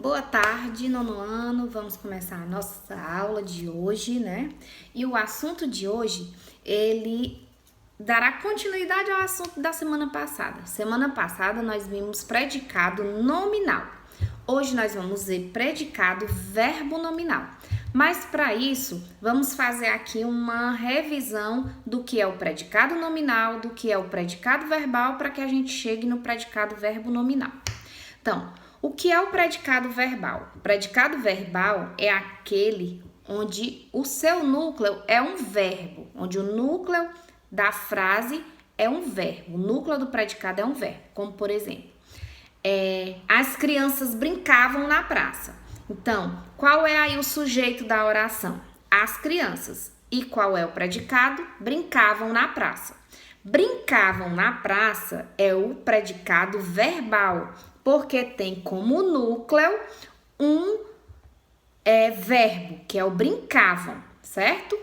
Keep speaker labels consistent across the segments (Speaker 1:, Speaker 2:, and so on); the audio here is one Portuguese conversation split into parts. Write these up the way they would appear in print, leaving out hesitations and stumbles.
Speaker 1: Boa tarde, nono ano. Vamos começar a nossa aula de hoje, né? E o assunto de hoje, ele dará continuidade ao assunto da semana passada. Semana passada nós vimos predicado nominal. Hoje nós vamos ver predicado verbo nominal. Mas para isso, vamos fazer aqui uma revisão do que é o predicado nominal, do que é o predicado verbal, para que a gente chegue no predicado verbo nominal. Então, o que é o predicado verbal? O predicado verbal é aquele onde o seu núcleo é um verbo, onde o núcleo da frase é um verbo, o núcleo do predicado é um verbo, como por exemplo, as crianças brincavam na praça. Então, qual é aí o sujeito da oração? As crianças. E qual é o predicado? Brincavam na praça. Brincavam na praça é o predicado verbal, porque tem como núcleo um verbo, que é o brincavam, certo?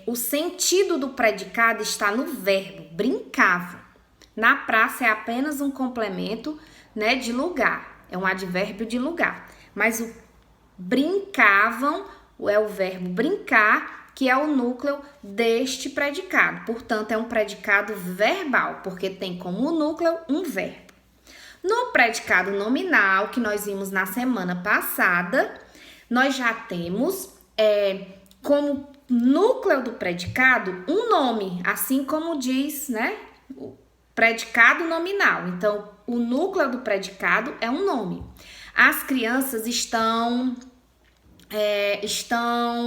Speaker 1: O sentido do predicado está no verbo, brincavam. Na praça é apenas um complemento, né, de lugar, é um advérbio de lugar. Mas o brincavam é o verbo brincar, que é o núcleo deste predicado. Portanto, é um predicado verbal, porque tem como núcleo um verbo. No predicado nominal, que nós vimos na semana passada, nós já temos como núcleo do predicado um nome, assim como diz, né, o predicado nominal. Então, o núcleo do predicado é um nome. As crianças estão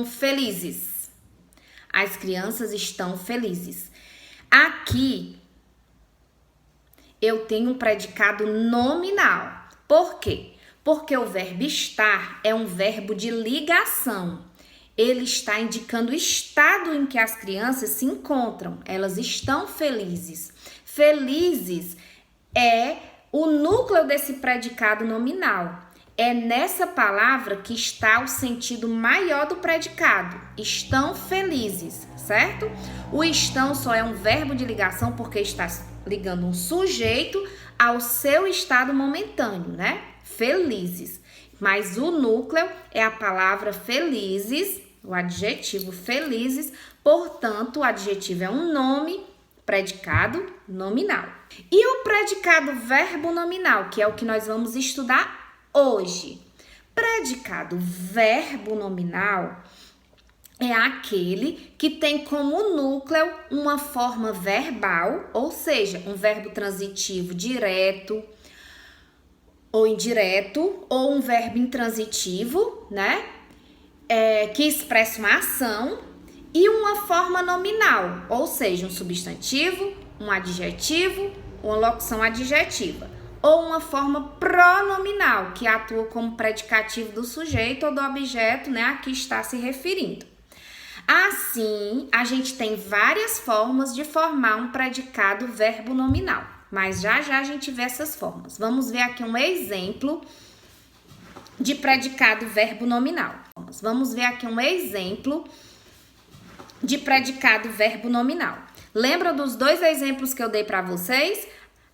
Speaker 1: felizes. As crianças estão felizes. Aqui, eu tenho um predicado nominal. Por quê? Porque o verbo estar é um verbo de ligação. Ele está indicando o estado em que as crianças se encontram. Elas estão felizes. Felizes é o núcleo desse predicado nominal. É nessa palavra que está o sentido maior do predicado. Estão felizes, certo? O estão só é um verbo de ligação porque está ligando um sujeito ao seu estado momentâneo, né? Felizes. Mas o núcleo é a palavra felizes, o adjetivo felizes. Portanto, o adjetivo é um nome, predicado nominal. E o predicado verbo nominal, que é o que nós vamos estudar hoje. Predicado verbo nominal é aquele que tem como núcleo uma forma verbal, ou seja, um verbo transitivo direto ou indireto, ou um verbo intransitivo, né? Que expressa uma ação, e uma forma nominal, ou seja, um substantivo, um adjetivo, uma locução adjetiva. Ou uma forma pronominal, que atua como predicativo do sujeito ou do objeto, né, a que está se referindo. Assim, a gente tem várias formas de formar um predicado verbo nominal, mas já a gente vê essas formas. Vamos ver aqui um exemplo de predicado verbo nominal. Vamos ver aqui um exemplo de predicado verbo nominal. Lembra dos dois exemplos que eu dei para vocês?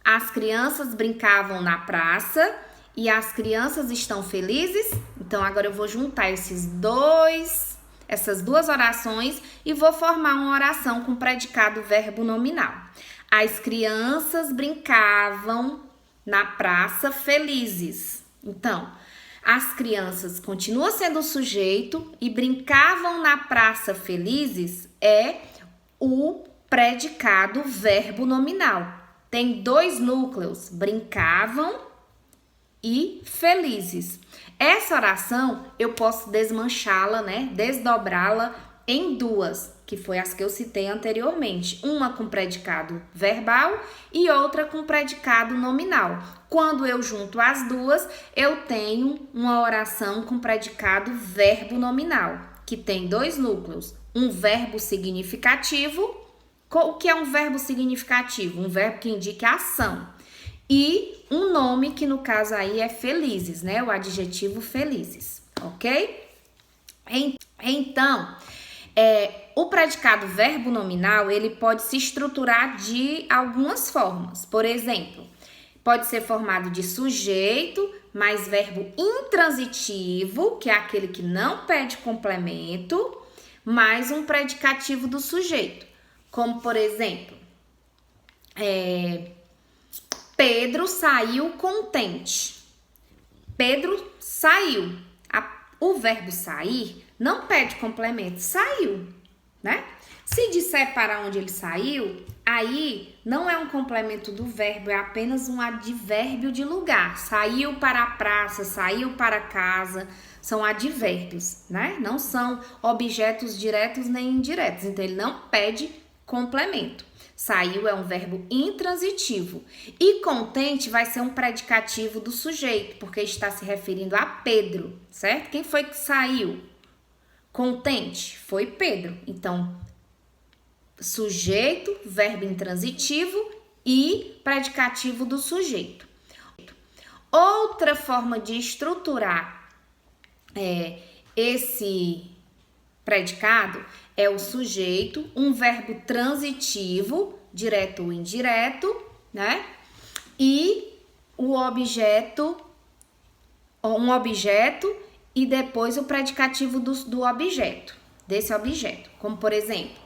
Speaker 1: As crianças brincavam na praça e as crianças estão felizes. Então, agora eu vou juntar essas duas orações e vou formar uma oração com predicado verbo nominal. As crianças brincavam na praça felizes. Então, as crianças continuam sendo o sujeito e brincavam na praça felizes é o predicado verbo nominal. Tem dois núcleos, brincavam e felizes. Essa oração eu posso desmanchá-la, né? Desdobrá-la em duas, que foi as que eu citei anteriormente. Uma com predicado verbal e outra com predicado nominal. Quando eu junto as duas, eu tenho uma oração com predicado verbo nominal, que tem dois núcleos. Um verbo significativo. O que é um verbo significativo? Um verbo que indica ação. E um nome que no caso aí é felizes, né? O adjetivo felizes, ok? Então, o predicado verbo nominal, ele pode se estruturar de algumas formas. Por exemplo, pode ser formado de sujeito, mais verbo intransitivo, que é aquele que não pede complemento, mais um predicativo do sujeito. Como, por exemplo, Pedro saiu contente. Pedro saiu. O verbo sair não pede complemento, saiu, né? Se disser para onde ele saiu, aí não é um complemento do verbo, é apenas um advérbio de lugar. Saiu para a praça, saiu para casa, são advérbios, né? Não são objetos diretos nem indiretos, então ele não pede complemento. Saiu é um verbo intransitivo. E contente vai ser um predicativo do sujeito, porque está se referindo a Pedro, certo? Quem foi que saiu? Contente foi Pedro. Então, sujeito, verbo intransitivo e predicativo do sujeito. Outra forma de estruturar esse predicado é o sujeito, um verbo transitivo, direto ou indireto, né? E o objeto, um objeto e depois o predicativo do objeto, desse objeto. Como, por exemplo,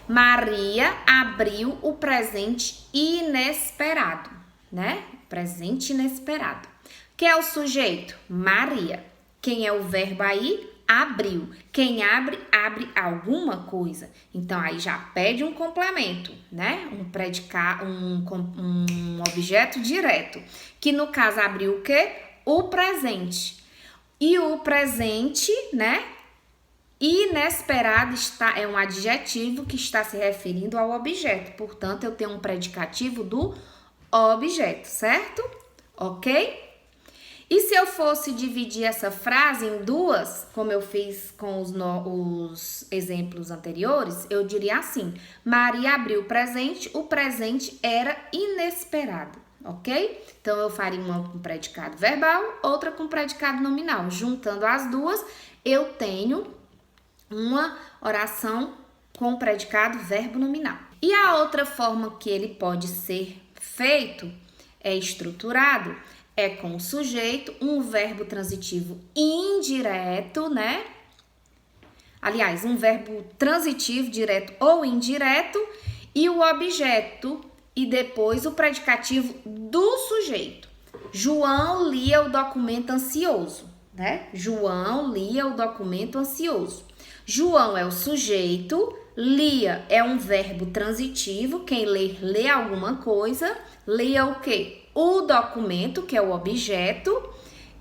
Speaker 1: Maria abriu o presente inesperado, né? Presente inesperado. Quem é o sujeito? Maria. Quem é o verbo aí? Abriu. Quem abre, abre alguma coisa. Então, aí já pede um complemento, né? Um objeto direto. Que no caso abriu o quê? O presente. E o presente, né? Inesperado é um adjetivo que está se referindo ao objeto. Portanto, eu tenho um predicativo do objeto, certo? Ok? E se eu fosse dividir essa frase em duas, como eu fiz com os exemplos anteriores, eu diria assim: Maria abriu o presente era inesperado, ok? Então, eu faria uma com predicado verbal, outra com predicado nominal. Juntando as duas, eu tenho uma oração com predicado verbo nominal. E a outra forma que ele pode ser feito, estruturado, é com o sujeito, um verbo transitivo indireto, né? Aliás, um verbo transitivo, direto ou indireto, e o objeto e depois o predicativo do sujeito. João lia o documento ansioso, né? João lia o documento ansioso. João é o sujeito, lia é um verbo transitivo, quem lê alguma coisa, lia o quê? O documento, que é o objeto,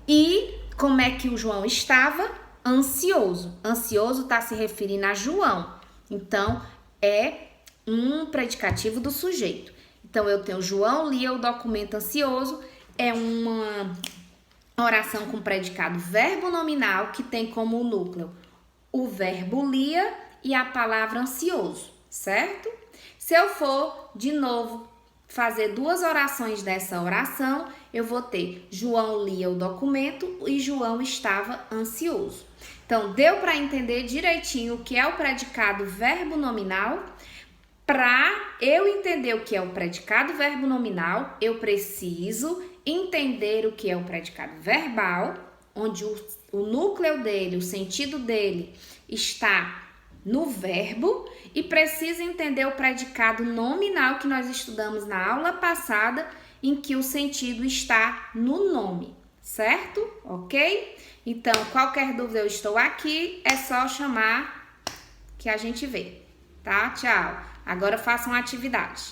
Speaker 1: e como é que o João estava? Ansioso. Ansioso está se referindo a João, então é um predicativo do sujeito. Então, eu tenho João lia o documento ansioso, é uma oração com predicado verbo nominal que tem como núcleo o verbo lia e a palavra ansioso, certo? Se eu for, de novo, fazer duas orações dessa oração, eu vou ter João lia o documento e João estava ansioso. Então, deu para entender direitinho o que é o predicado verbo nominal? Para eu entender o que é o predicado verbo nominal, eu preciso entender o que é o predicado verbal, onde o núcleo dele, o sentido dele está no verbo, e preciso entender o predicado nominal que nós estudamos na aula passada, em que o sentido está no nome, certo? Ok? Então, qualquer dúvida, eu estou aqui, é só chamar que a gente vê, tá? Tchau! Agora façam a atividade.